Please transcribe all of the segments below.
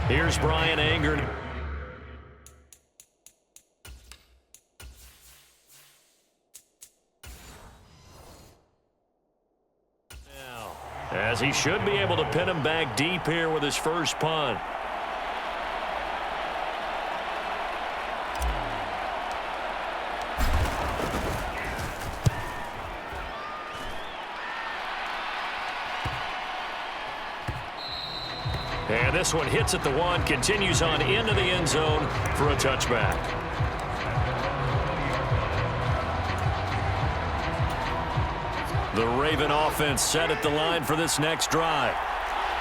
Here's Brian Anger. As he should be able to pin him back deep here with his first punt. And this one hits at the one, continues on into the end zone for a touchback. The Raven offense set at the line for this next drive.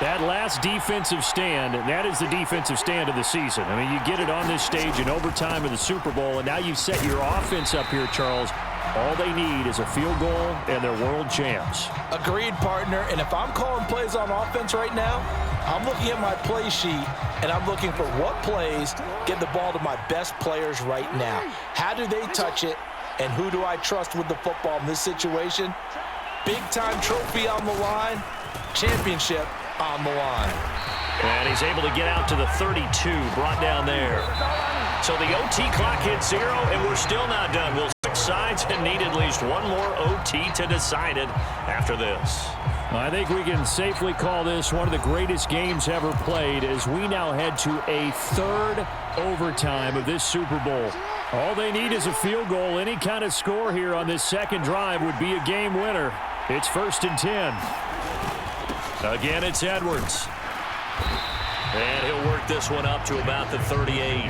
That last defensive stand, that is the defensive stand of the season. I mean, you get it on this stage in overtime of the Super Bowl, and now you've set your offense up here, Charles. All they need is a field goal, and they're world champs. Agreed, partner. And if I'm calling plays on offense right now, I'm looking at my play sheet, and I'm looking for what plays get the ball to my best players right now. How do they touch it, and who do I trust with the football in this situation? Big-time trophy on the line, championship on the line. And he's able to get out to the 32, brought down there. So the OT clock hits 0, and we're still not done. We'll switch sides and need at least one more OT to decide it after this. I think we can safely call this one of the greatest games ever played as we now head to a third overtime of this Super Bowl. All they need is a field goal. Any kind of score here on this second drive would be a game winner. It's 1st and 10. Again, it's Edwards. And he'll work this one up to about the 38.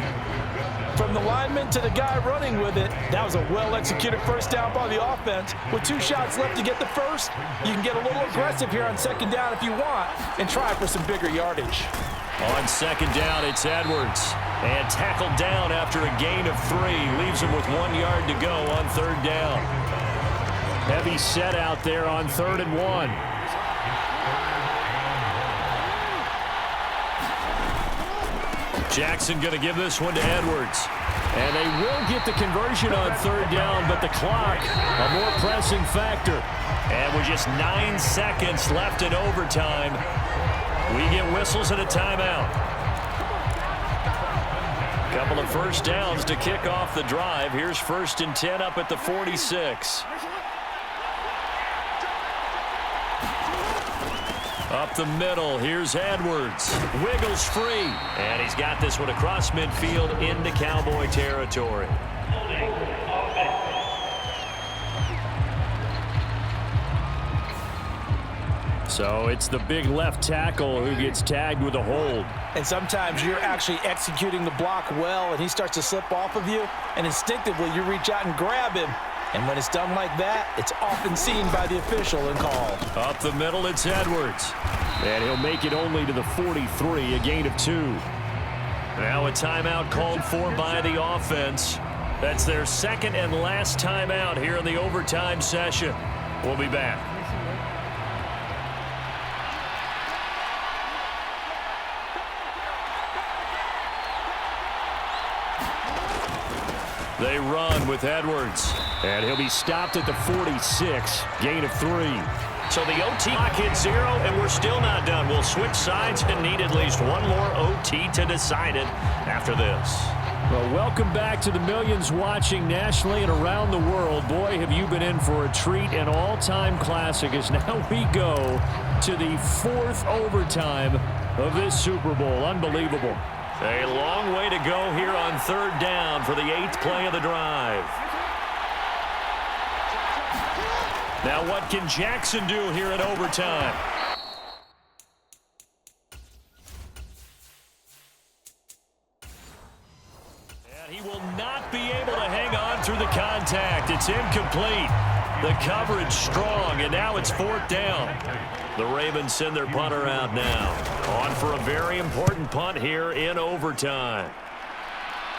From the lineman to the guy running with it, that was a well-executed first down by the offense. With 2 shots left to get the first, you can get a little aggressive here on second down if you want and try for some bigger yardage. On second down, it's Edwards. And tackled down after a gain of 3. Leaves him with 1 yard to go on third down. Heavy set out there on 3rd and 1. Jackson going to give this one to Edwards. And they will get the conversion on third down, but the clock, a more pressing factor. And with just 9 seconds left in overtime, we get whistles and a timeout. Couple of first downs to kick off the drive. Here's 1st and 10 up at the 46. Up the middle, here's Edwards. Wiggles free. And he's got this one across midfield into Cowboy territory. So it's the big left tackle who gets tagged with a hold. And sometimes you're actually executing the block well, and he starts to slip off of you, and instinctively you reach out and grab him. And when it's done like that, it's often seen by the official and called. Up the middle, it's Edwards. And he'll make it only to the 43, a gain of 2. Now a timeout called for by the offense. That's their second and last timeout here in the overtime session. We'll be back. They run with Edwards. And he'll be stopped at the 46, gain of 3. So the OT clock hits 0, and we're still not done. We'll switch sides and need at least one more OT to decide it after this. Well, welcome back to the millions watching nationally and around the world. Boy, have you been in for a treat, an all-time classic as now we go to the 4th overtime of this Super Bowl. Unbelievable. A long way to go here on third down for the 8th play of the drive. Now what can Jackson do here in overtime? And he will not be able to hang on through the contact. It's incomplete. The coverage strong, and now it's 4th down. The Ravens send their punter out now. On for a very important punt here in overtime.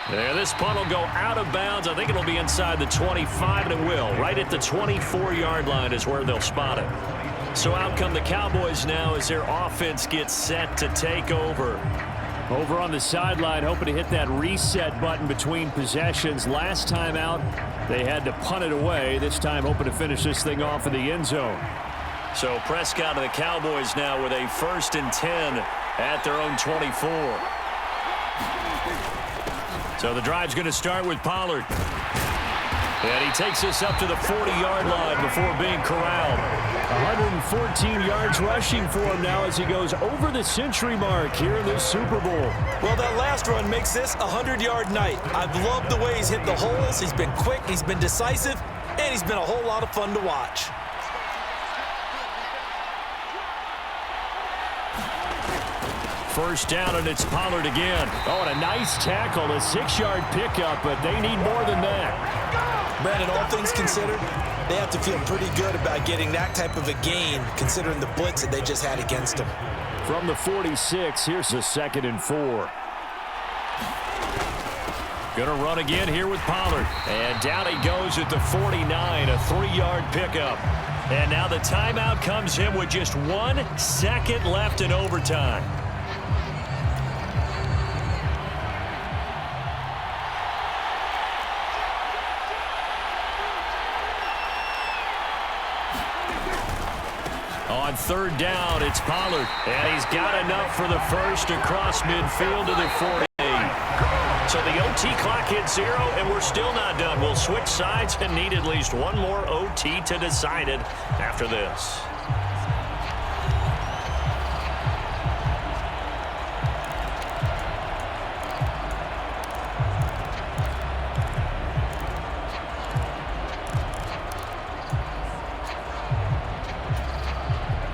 And this punt will go out of bounds. I think it'll be inside the 25, and it will. Right at the 24-yard line is where they'll spot it. So out come the Cowboys now as their offense gets set to take over. Over on the sideline, hoping to hit that reset button between possessions. Last time out, they had to punt it away. This time, hoping to finish this thing off in the end zone. So Prescott and the Cowboys now with a 1st and 10 at their own 24. So the drive's going to start with Pollard. And he takes this up to the 40-yard line before being corralled. 114 yards rushing for him now as he goes over the century mark here in this Super Bowl. Well, that last run makes this a 100-yard night. I've loved the way he's hit the holes. He's been quick, he's been decisive, and he's been a whole lot of fun to watch. First down, and it's Pollard again. Oh, and a nice tackle, a 6-yard pickup, but they need more than that. Brandon, all things considered, they have to feel pretty good about getting that type of a gain, considering the blitz that they just had against them. From the 46, here's a 2nd and 4. Going to run again here with Pollard. And down he goes at the 49, a 3-yard pickup. And now the timeout comes in with just 1 second left in overtime. On 3rd down, it's Pollard. And he's got enough for the first across midfield to the 48. So the OT clock hits 0, and we're still not done. We'll switch sides and need at least one more OT to decide it after this.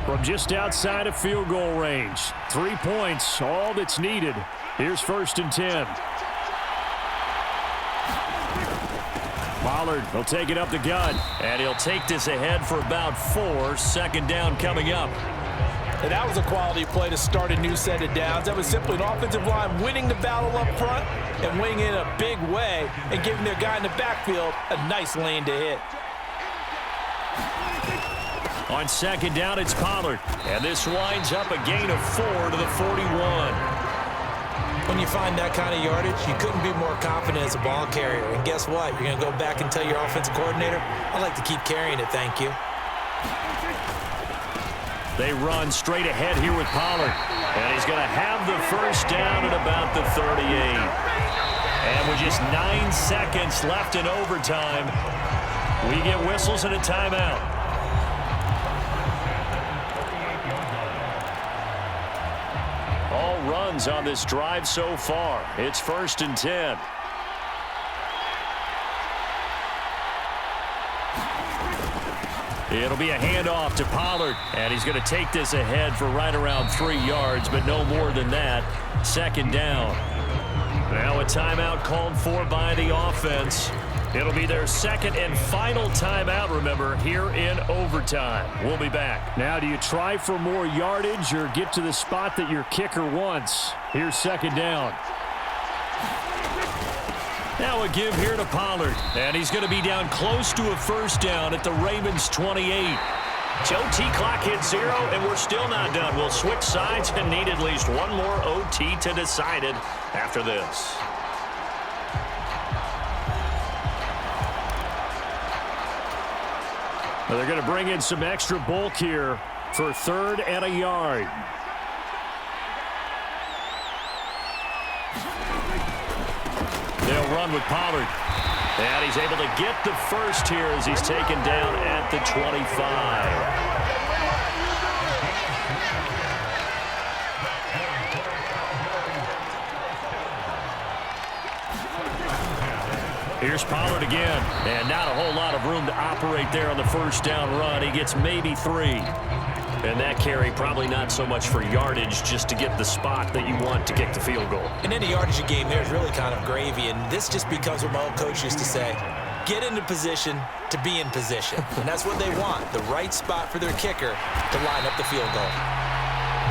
From just outside of field goal range. 3 points, all that's needed. Here's 1st and 10. Pollard will take it up the gut. And he'll take this ahead for about 4. 2nd down coming up. And that was a quality play to start a new set of downs. That was simply an offensive line winning the battle up front and winning in a big way and giving their guy in the backfield a nice lane to hit. On 2nd down, it's Pollard. And this winds up a gain of 4 to the 41. When you find that kind of yardage, you couldn't be more confident as a ball carrier. And guess what? You're going to go back and tell your offensive coordinator, I'd like to keep carrying it, thank you. They run straight ahead here with Pollard. And he's going to have the first down at about the 38. And with just 9 seconds left in overtime, we get whistles and a timeout. All runs on this drive so far. It's 1st and 10. It'll be a handoff to Pollard, and he's going to take this ahead for right around 3 yards, but no more than that. 2nd down. Now a timeout called for by the offense. It'll be their 2nd and final timeout, remember, here in overtime. We'll be back. Now, do you try for more yardage or get to the spot that your kicker wants? Here's 2nd down. Now a give here to Pollard, and he's going to be down close to a first down at the Ravens' 28. OT clock hits 0, and we're still not done. We'll switch sides and need at least one more OT to decide it after this. Well, they're going to bring in some extra bulk here for 3rd and a yard. They'll run with Pollard. And he's able to get the first here as he's taken down at the 25. Here's Pollard again. And not a whole lot of room to operate there on the first down run. He gets maybe 3. And that carry probably not so much for yardage, just to get the spot that you want to kick the field goal. In any yardage game, there's really kind of gravy, and this just becomes what my old coach used to say. Get into position to be in position. And that's what they want, the right spot for their kicker to line up the field goal.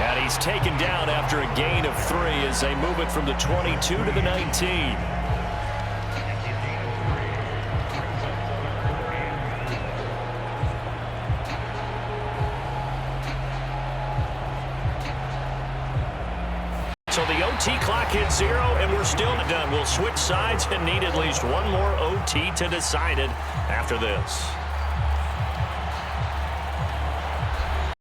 And he's taken down after a gain of 3 as they move it from the 22 to the 19. So the OT clock hits 0, and we're still not done. We'll switch sides and need at least one more OT to decide it after this.